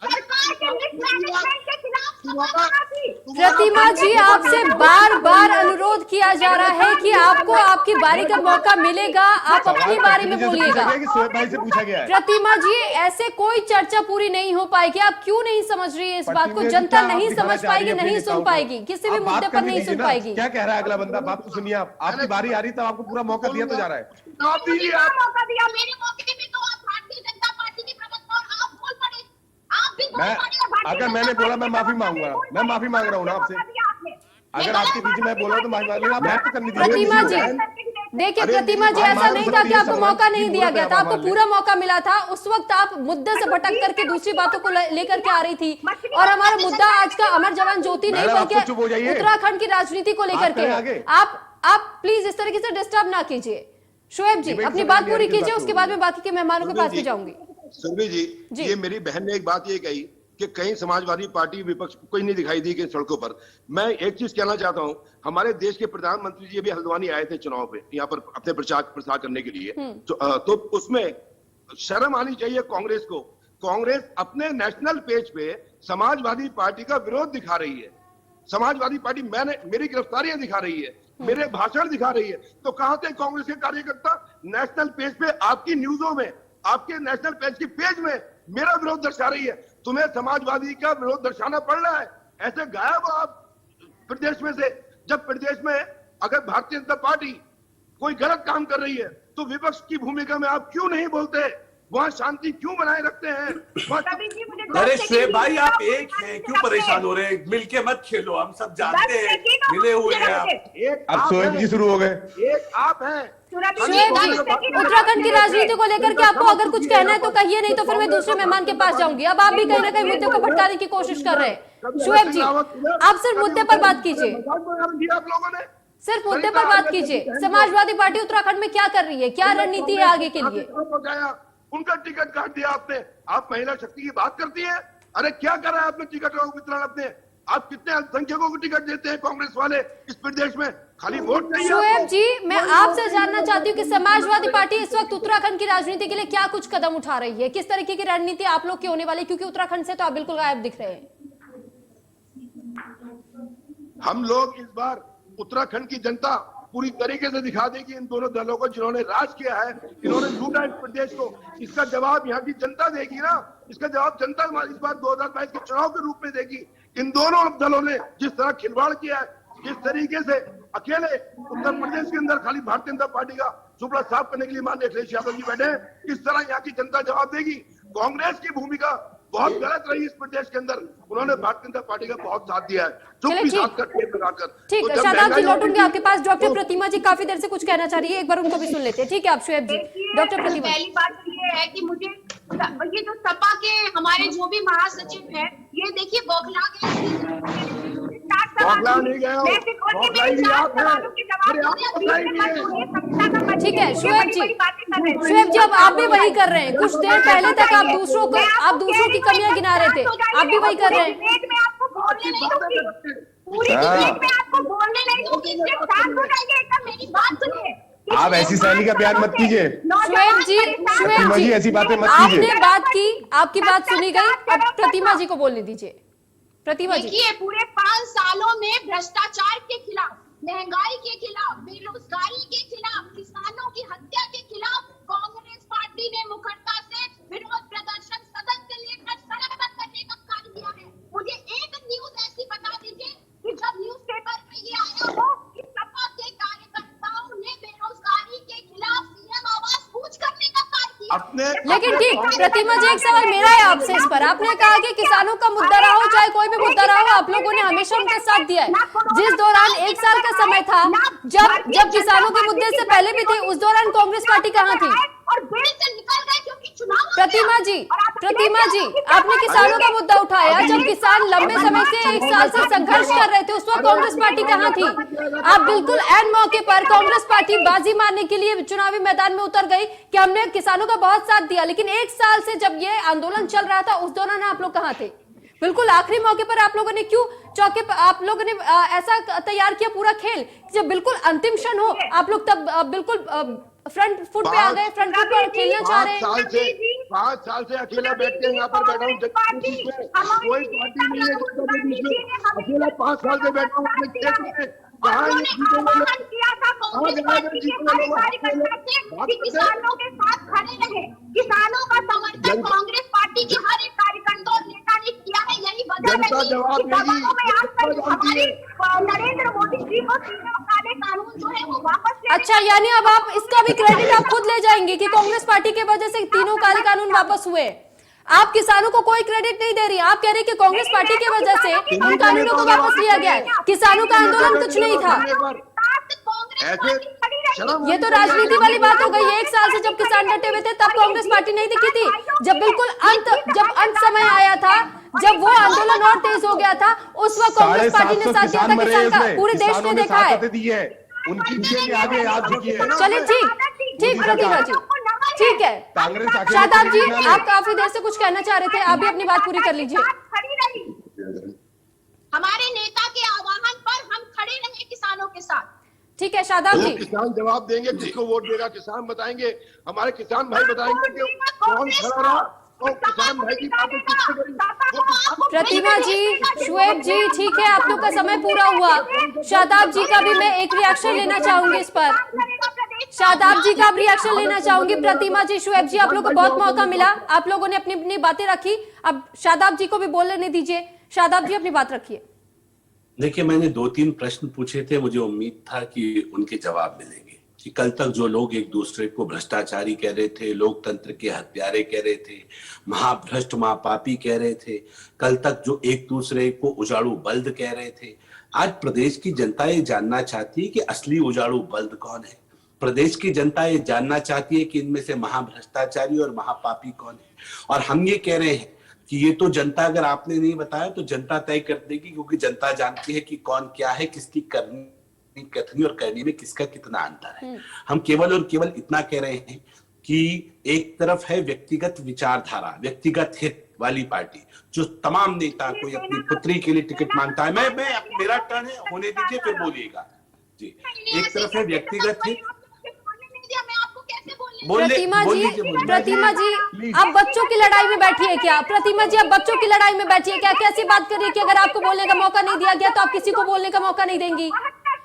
C: सरकार के मिसमैनेजमेंट के खिलाफ सपा थी।
A: प्रतिमा जी, आपसे बार बार अनुरोध किया जा रहा है कि आपको आपकी बारी का मौका मिलेगा, आप अपनी बारी में बोलिएगा।
D: शोएब भाई से पूछा गया है।
A: प्रतिमा जी, ऐसे कोई चर्चा पूरी नहीं हो पाएगी। आप क्यों नहीं समझ रही है इस बात को? जनता नहीं समझ पाएगी, नहीं सुन पाएगी, किसी भी मुद्दे पर नहीं सुन पाएगी।
D: क्या कह रहा है अगला बंदा? बात तो सुनिए आप। आपकी बारी आ रही तो आपको पूरा मौका दिया तो जा रहा है।
C: मौका दिया, मेरे मौके में तो आप भारतीय जनता पार्टी के प्रवक्ता और आप बोल पड़े। आप भी बोल पड़े।
D: अगर मैंने बोला मैं माफी मांगूंगा, मैं माफी मांग रहा हूँ ना आपसे। अगर आपके बीच में बोला तो माफी मांग लेना, आप बात तो करनी थी।
A: प्रतिमा जी देखिए, प्रतिमा जी, ऐसा नहीं था कि आपको मौका नहीं दिया गया था, आपको पूरा मौका मिला था। उस वक्त आप मुद्दे से भटक करके दूसरी बातों को लेकर के आ रही थी, और हमारा मुद्दा आज का अमर जवान ज्योति नहीं बल्कि उत्तराखंड की राजनीति को लेकर के है। आप प्लीज इस तरीके से डिस्टर्ब ना कीजिए। शोएब जी, अपनी बात पूरी कीजिए, उसके बाद मैं बाकी के मेहमानों के पास भी जाऊंगी।
E: सुरभि जी, ये मेरी बहन ने एक बात ये कही कि कहीं समाजवादी पार्टी विपक्ष कोई नहीं दिखाई दी कि सड़कों पर। मैं एक चीज कहना चाहता हूं, हमारे देश के प्रधानमंत्री जी अभी हल्द्वानी आए थे चुनाव पे, यहाँ पर अपने प्रचार करने के लिए। तो उसमें शर्म आनी चाहिए कांग्रेस को। कांग्रेस अपने नेशनल पेज पे समाजवादी पार्टी का विरोध दिखा रही है। समाजवादी पार्टी मेरी गिरफ्तारियां दिखा रही है, मेरे भाषण दिखा रही है। तो कहां थे कांग्रेस के कार्यकर्ता? नेशनल पेज पे आपकी न्यूजों में, आपके नेशनल पेज की पेज में मेरा विरोध दर्शा रही है। तुम्हें समाजवादी का विरोध दर्शाना पड़ रहा है, ऐसे गायब हो आप प्रदेश में से। जब प्रदेश में अगर भारतीय जनता पार्टी कोई गलत काम कर रही है तो विपक्ष की भूमिका में आप क्यों नहीं बोलते? वहां शांति क्यों बनाए रखते हैं?
B: अरे शोएब भाई, आप एक हैं, क्यों परेशान हो रहे हैं? मिलके मत खेलो, हम सब जानते हैं, मिले हुए हैं आप।
D: अब शोएब जी शुरू हो गए।
E: एक आप हैं।
A: शोएब जी, उत्तराखंड की राजनीति को लेकर के आपको अगर कुछ कहना है तो कहिए, नहीं तो फिर मैं दूसरे मेहमान के पास जाऊंगी। अब आप भी कहीं ना कहीं मुद्दे को भटकाने की कोशिश कर रहे हैं। शोएब जी, आप सिर्फ मुद्दे पर बात कीजिए,
E: आप लोगों ने
A: सिर्फ मुद्दे पर बात कीजिए। समाजवादी पार्टी उत्तराखंड में क्या कर रही है, क्या रणनीति है आगे के लिए?
E: उनका टिकट काट दिया आपने। आप महिला शक्ति की बात करती हैं? अरे क्या कर रहा है आपने टिकट का वितरण अपने? आप कितने अल्पसंख्यकों को टिकट देते हैं कांग्रेस वाले इस प्रदेश में? खाली वोट चाहिए।
A: शोएब जी, मैं आपसे जानना चाहती हूँ कि समाजवादी पार्टी इस वक्त उत्तराखंड की राजनीति के लिए क्या कुछ कदम उठा रही है, किस तरीके की रणनीति आप लोग की होने वाली, क्योंकि उत्तराखंड से तो आप बिल्कुल गायब दिख रहे हैं।
E: हम लोग इस बार उत्तराखंड की जनता पूरी तरीके से दिखा देगी इन दोनों दलों को जिन्होंने राज किया है, इन्होंने लूटा इस प्रदेश को। इसका जवाब यहाँ की जनता देगी ना। इसका जवाब जनता इस बार 2022 के चुनाव के रूप में देगी। इन दोनों दलों ने जिस तरह खिलवाड़ किया है, जिस तरीके से अकेले उत्तर प्रदेश के अंदर खाली भारतीय जनता पार्टी का सुपड़ा साफ करने के लिए माननीय अखिलेश यादव जी बैठे हैं, इस तरह यहाँ की जनता जवाब देगी। कांग्रेस की भूमिका बहुत गलत रही इस प्रदेश के अंदर। उन्होंने भारतीय जनता पार्टी का बहुत साथ दिया है, चुप्पी साथ कर ठेप लगाकर।
A: ठीक है, शादाब जी लौटूंगे आपके पास। डॉक्टर प्रतिमा जी काफी देर से कुछ कहना चाह रही है, एक बार उनको भी सुन लेते हैं। ठीक है, आप शोएब जी। डॉक्टर प्रतिमा,
C: पहली बात ये है कि मुझे ये जो सपा के हमारे जो भी महासचिव है, ये देखिए बौखला गए।
A: ठीक है शोएब जी, अब आप भी वही कर रहे हैं। कुछ देर पहले तक आप दूसरों की कमियां गिना रहे थे, आप भी वही कर रहे हैं।
D: आप ऐसी शैली का बयान मत कीजिए।
A: शोएब जी
D: ऐसी बातें मत कीजिए।
A: आपने बात की, आपकी बात सुनी गई, अब प्रतिमा जी को बोलने दीजिए। प्रतिमा जी,
C: देखिए, पूरे 5 सालों में भ्रष्टाचार के खिलाफ, महंगाई के खिलाफ, बेरोजगारी के खिलाफ, किसानों की हत्या के खिलाफ कांग्रेस पार्टी ने मुखरता से विरोध प्रदर्शन सदन से लेकर सड़क तक करने का कार्य किया है। मुझे एक न्यूज ऐसी बता दीजिए
E: अपने
A: लेकिन ठीक, प्रतिमा जी एक सवाल मेरा है आपसे इस पर। आपने कहा कि किसानों का मुद्दा रहा हो चाहे कोई भी मुद्दा रहा हो, आप लोगों ने हमेशा उनके साथ दिया है। जिस दौरान 1 साल का समय था जब किसानों के मुद्दे से पहले भी थे, उस दौरान कांग्रेस पार्टी कहाँ थी?
C: और बेल से निकल गए क्योंकि चुनाव
A: प्रतिमा जी आपने किसानों का मुद्दा उठाया जब किसान लंबे समय से 1 साल से संघर्ष कर रहे थे, उस वक्त कांग्रेस पार्टी कहाँ थी? आप बिल्कुल ऐन मौके पर कांग्रेस पार्टी बाजी मारने के लिए चुनावी मैदान में उतर गई कि हमने किसानों का बहुत साथ दिया, लेकिन 1 साल से जब ये आंदोलन चल रहा था उस दौरान आप लोग कहाँ थे? बिल्कुल आखिरी मौके पर आप लोगों ने क्यों चौके पर आप लोगों ने ऐसा तैयार किया पूरा खेल, जब बिल्कुल अंतिम क्षण हो आप लोग तब बिल्कुल फ्रंट फुट पे आ गए, फ्रंट फुट पर खेलना चाह रहे हैं।
E: 5 साल से अकेला बैठ के यहाँ पर बैठा हूँ, कोई पार्टी नहीं है अकेला 5 साल से बैठा हूँ अपने क्षेत्र में। कहाँ ये
C: किया था कांग्रेस पार्टी के सारे कार्यकर्ता थे कि किसानों के साथ खड़े रहे, किसानों का समर्थन कांग्रेस पार्टी के हर एक कार्यकर्ता और नेता ने किया है। यही वजह है कि दबाव में आज तक हमारे नरेंद्र मोदी जी को तीनों काले कानून जो है वो वापस ले।
A: अच्छा, यानी अब आप इसका भी क्रेडिट आप खुद ले जाएंगे कि कांग्रेस पार्टी की वजह से तीनों काले कानून वापस हुए? आप किसानों को कोई क्रेडिट नहीं दे रही, आप कह रही कि कांग्रेस पार्टी की वजह से उन कानूनों को वापस लिया गया है, किसानों का आंदोलन कुछ नहीं था। ये तो राजनीति वाली बात हो गई। 1 साल से जब किसान डटे हुए थे तब कांग्रेस पार्टी नहीं दिखी थी, जब बिल्कुल अंत समय आया था, जब वो आंदोलन और तेज हो गया था, उस वक्त कांग्रेस पार्टी ने साथ दिया था किसान का। पूरे देश ने देखा है।
D: उनकी आगे आज झुकी है।
A: चलिए ठीक प्रतिभा जी, ठीक है। शादाब जी, आप काफी देर से कुछ कहना चाह रहे थे, आप भी अपनी बात पूरी कर लीजिए।
C: हमारे नेता के आह्वान पर हम खड़े रहे किसानों के साथ।
A: ठीक है शादाब जी,
E: किसान जवाब देंगे, किसको वोट देगा किसान बताएंगे, हमारे किसान भाई बताएंगे कि कौन खड़ा रहा और किसान भाई की बातें किससे करी।
A: प्रतिमा जी, शुएब जी, ठीक है, आप लोग का समय पूरा हुआ। शादाब जी का भी मैं एक रिएक्शन लेना चाहूंगी इस पर। शादाब जी का अब रिएक्शन लेना चाहूंगी। प्रतिमा जी, शुएब जी, आप लोग को बहुत मौका मिला, आप लोगों ने अपनी अपनी बातें रखी, अब शादाब जी को भी बोलने दीजिए। शादाब जी अपनी बात रखिए।
B: देखिए, मैंने 2-3 प्रश्न पूछे थे, मुझे उम्मीद था कि उनके जवाब मिलेंगे कि कल तक जो लोग एक दूसरे को भ्रष्टाचारी कह रहे थे, लोकतंत्र के हत्यारे कह रहे थे, महाभ्रष्ट महापापी कह रहे थे, कल तक जो एक दूसरे को उजाड़ू बल्द कह रहे थे, आज प्रदेश की जनता ये जानना चाहती है कि असली उजाड़ू बल्द कौन है। प्रदेश की जनता ये जानना चाहती है कि इनमें से महाभ्रष्टाचारी और महापापी कौन है। और हम ये कह रहे हैं कि ये तो जनता, अगर आपने नहीं बताया तो जनता तय कर देगी, क्योंकि जनता जानती है कि कौन क्या है, किसकी करनी कथनी और करनी में किसका कितना अंतर है। हम केवल और केवल इतना कह रहे हैं कि एक तरफ है व्यक्तिगत विचारधारा, व्यक्तिगत हित वाली पार्टी, जो तमाम नेता कोई अपनी पुत्री के लिए टिकट मांगता है। मैं मेरा टर्न है, होने दीजिए फिर बोलिएगा जी। एक तरफ है व्यक्तिगत हित।
A: प्रतिमा जी, आप बच्चों की लड़ाई में बैठिए क्या? प्रतिमा जी, आप बच्चों की लड़ाई में बैठिए क्या? कैसी बात करिए कि अगर आपको बोलने का मौका नहीं दिया गया तो आप किसी को बोलने का मौका नहीं देंगी?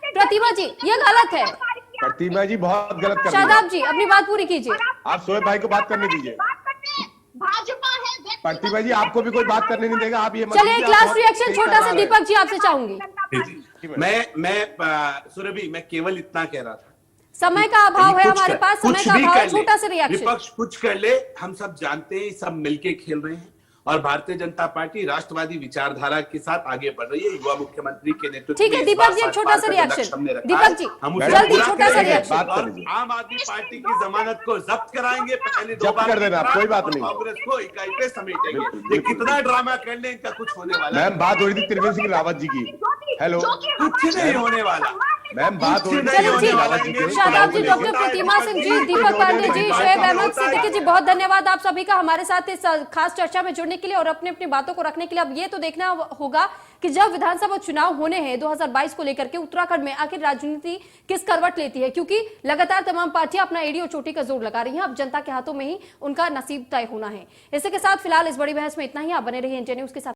A: प्रतिमा जी, ये गलत है।
D: प्रतिमा जी बहुत गलत कर रही हैं।
A: शादाब जी, अपनी बात पूरी कीजिए।
D: आप शोएब भाई को बात करने दीजिए।
C: भाजपा है,
D: प्रतिमा जी, आपको भी कोई बात करने नहीं देगा, आप ये मत
A: चलिए एक
D: कीजिए,
A: लास्ट
D: आप
A: रिएक्शन
D: बहुत
A: छोटा सा
D: तेज
A: दीपक जी आपसे चाहूंगी।
B: मैं सुरभि, मैं केवल इतना कह रहा था,
A: समय का अभाव है हमारे पास, समय का अभाव है, छोटा सा रिएक्शन।
B: विपक्ष कुछ कर ले, हम सब जानते हैं, सब मिलके खेल रहे हैं और भारतीय जनता पार्टी राष्ट्रवादी विचारधारा के साथ आगे बढ़ रही है। युवा मुख्यमंत्री के नेतृत्व
A: ठीक है
B: में
A: दीपक जी, एक छोटा सा रिएक्शन। दीपक जी, जल्दी छोटा सा रिएक्शन।
B: आम आदमी पार्टी की जमानत को जब्त कराएंगे, पहले 2
D: जब्त
B: बार
D: कर देना, कोई बात नहीं।
B: कांग्रेस को इकाई पे समेटेंगे। ये कितना ड्रामा कर ले, इनका कुछ होने वाला
D: मैम बात हो रही थी त्रिवेंद्र सिंह रावत जी की। हेलो,
B: कुछ नहीं होने वाला
D: मैम बात हो रही
A: चलो
D: थी
A: ठीक,
D: रावत जी की।
A: शादाब जी, डॉक्टर प्रतिमा सिंह जी, दीपक पांडे जी, शुएब अहमद सिद्दीकी जी, बहुत धन्यवाद आप सभी का हमारे साथ इस खास चर्चा में जुड़ने के लिए और अपनी अपनी बातों को रखने के लिए। अब ये तो देखना होगा कि जब विधानसभा चुनाव होने हैं 2022 को लेकर के उत्तराखंड में, आखिर राजनीति किस करवट लेती है, क्योंकि लगातार तमाम पार्टियां अपना एड़ी और चोटी का जोर लगा रही हैं। अब जनता के हाथों में ही उनका नसीब तय होना है। इसी के साथ फिलहाल इस बड़ी बहस में इतना ही। आप बने रहिए इंडिया न्यूज के साथ।